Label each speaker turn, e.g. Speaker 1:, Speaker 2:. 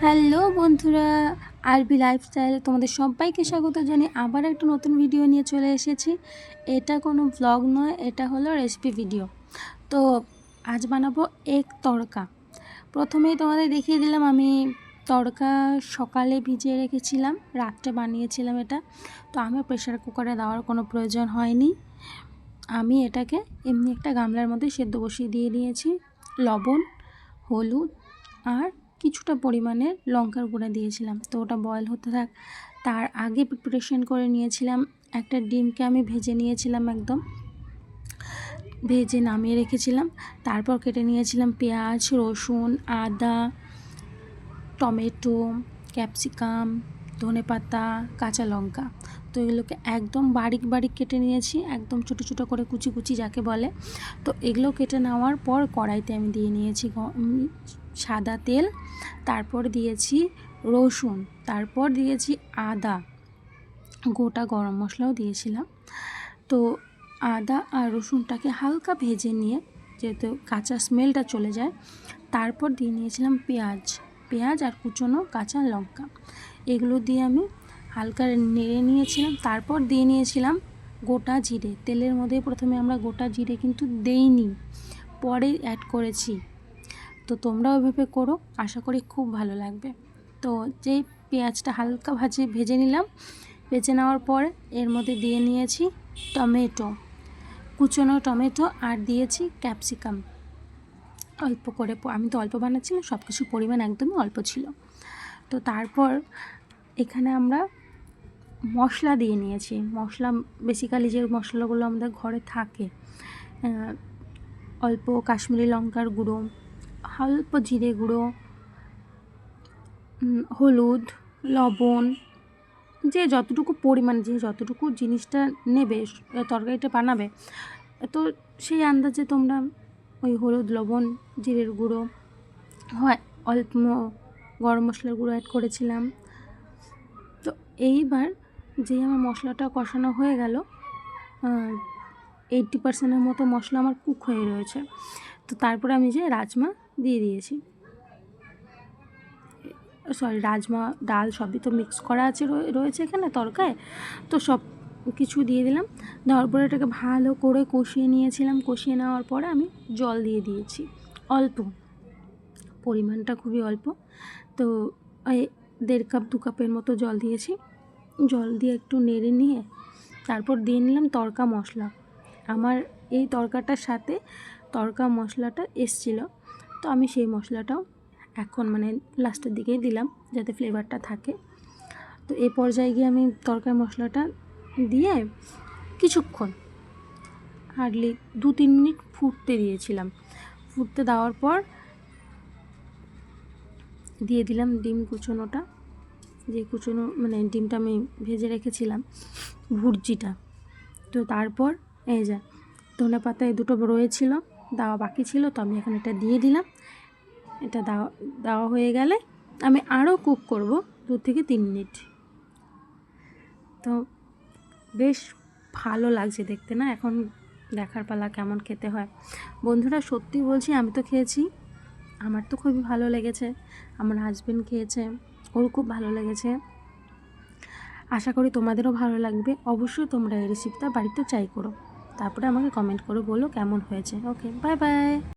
Speaker 1: Hello বন্ধুরা, আরবি lifestyle তোমাদের সবাইকে স্বাগত জানিয়ে আবার একটা নতুন ভিডিও নিয়ে চলে এসেছি। এটা কোনো ব্লগ নয়, এটা হলো রেসিপি ভিডিও। তো আজ বানাবো এগ তড়কা। প্রথমেই তোমাদের দেখিয়ে দিলাম, আমি তড়কা সকালে ভিজিয়ে রেখেছিলাম, রাত্রে বানিয়েছিলাম এটা। তো আমার প্রেশার কুকারে দেওয়ার কোনো প্রয়োজন হয়নি। আমি এটাকে এমনি একটা গামলার মধ্যে সেদ্ধ বসিয়ে দিয়ে দিয়েছি। লবণ, হলুদ আর কিছুটা পরিমাণে লঙ্কার গুঁড়া দিয়েছিলাম। তো ওটা বয়েল হতে থাক, তার আগে প্রিপারেশন করে নিয়েছিলাম। একটা ডিমকে আমি ভেজে নিয়েছিলাম, একদম ভেজে নামিয়ে রেখেছিলাম। তারপর কেটে নিয়েছিলাম পেঁয়াজ, রসুন, আদা, টমেটো, ক্যাপসিকাম, ধনেপাতা, কাঁচা লঙ্কা। তো এগুলোকে একদম বারিক বারিক কেটে নিয়েছি, একদম ছোটো ছোটো করে কুচি কুচি যাকে বলে। তো এগুলো কেটে নেওয়ার পর কড়াইতে আমি দিয়ে নিয়েছি সাদা তেল, তারপর দিয়েছি রসুন, তারপর দিয়েছি আদা, গোটা গরম মশলাও দিয়েছিলাম। তো আদা আর রসুনটাকে হালকা ভেজে নিয়ে, যেহেতু কাঁচা স্মেলটা চলে যায়, তারপর দিয়ে নিয়েছিলাম পেঁয়াজ আর কুচনো কাঁচা লঙ্কা। এগুলো দিয়ে আমি হালকা নেড়ে নিয়েছিলাম। তারপর দিয়ে নিয়েছিলাম গোটা জিরে। তেলের মধ্যে প্রথমে আমরা গোটা জিরে কিন্তু দেইনি, পরে অ্যাড করেছি। তো তোমরা ওইভাবে করো, আশা করি খুব ভালো লাগবে। তো যেই পেঁয়াজটা হালকা ভেজে নিলাম, ভেজে নেওয়ার পর এর মধ্যে দিয়ে নিয়েছি টমেটো, কুচনো টমেটো, আর দিয়েছি ক্যাপসিকাম অল্প করে। আমি তো অল্প বানাচ্ছিলাম, সব কিছু পরিমাণ একদমই অল্প ছিল। তো তারপর এখানে আমরা মশলা দিয়ে নিয়েছি। মশলা বেসিক্যালি যে মশলাগুলো আমাদের ঘরে থাকে, অল্প কাশ্মীরি লঙ্কার গুঁড়ো, অল্প জিরে গুঁড়ো, হলুদ, লবণ, যে যতটুকু পরিমাণ, যে যতটুকু জিনিসটা নেবে, তরকারিটা বানাবে, তো সেই আন্দাজে তোমরা ওই হলুদ, লবণ, জিরের গুঁড়ো, হয় অল্প গরম মশলার গুঁড়ো অ্যাড করেছিলাম। তো এইবার যেই আমার মশলাটা কষানো হয়ে গেল, 80% মতো মশলা আমার কুক হয়ে রয়েছে। তো তারপরে আমি যে রাজমা দিয়ে দিয়েছি, রাজমা ডাল সবই তো মিক্স করা আছে, রয়েছে এখানে তরকায়। তো সব কিছু দিয়ে দিলাম। দেওয়ার পরে এটাকে ভালো করে কষিয়ে নিয়েছিলাম। কষিয়ে নেওয়ার পরে আমি জল দিয়ে দিয়েছি, অল্প পরিমাণটা, খুবই অল্প। তো 1.5 কাপ 2 কাপের মতো জল দিয়েছি। জল দিয়ে একটু নেড়ে নিয়ে তারপর দিয়ে নিলাম তড়কা মশলা। আমার এই তরকাটার সাথে তড়কা মশলাটা এসছিল, তো আমি সেই মশলাটাও এখন লাস্টের দিকেই দিলাম, যাতে ফ্লেভারটা থাকে। তো এই পর্যায়ে গিয়ে আমি তরকার মশলাটা দিয়ে কিছুক্ষণ, হার্ডলি 2-3 মিনিট ফুটতে দিয়েছিলাম। ফুটতে দেওয়ার পর দিয়ে দিলাম ডিম কুচোনোটা, যে কুচোনো ডিমটা আমি ভেজে রেখেছিলাম, ভুর্জিটা। তো তারপর এই যে ধনেপাতা, এই দুটো রয়েছিল, দেওয়া বাকি ছিল, তো আমি এখন এটা দিয়ে দিলাম। এটা দেওয়া হয়ে গেলে আমি আরও কুক করব 2 থেকে 3 মিনিট। তো বেশ ভালো লাগছে দেখতে, না? এখন দেখার পালা কেমন খেতে হয়। বন্ধুরা, সত্যি বলছি, আমি তো খেয়েছি, আমার তো খুবই ভালো লেগেছে। আমার হাজবেন্ড খেয়েছে, ওর খুব ভালো লেগেছে। আশা করি তোমাদেরও ভালো লাগবে। অবশ্যই তোমরা এই রেসিপিটা বাড়িতে ট্রাই করো, তারপরে আমাকে কমেন্ট করে বলো কেমন হয়েছে। ওকে, বাই বাই।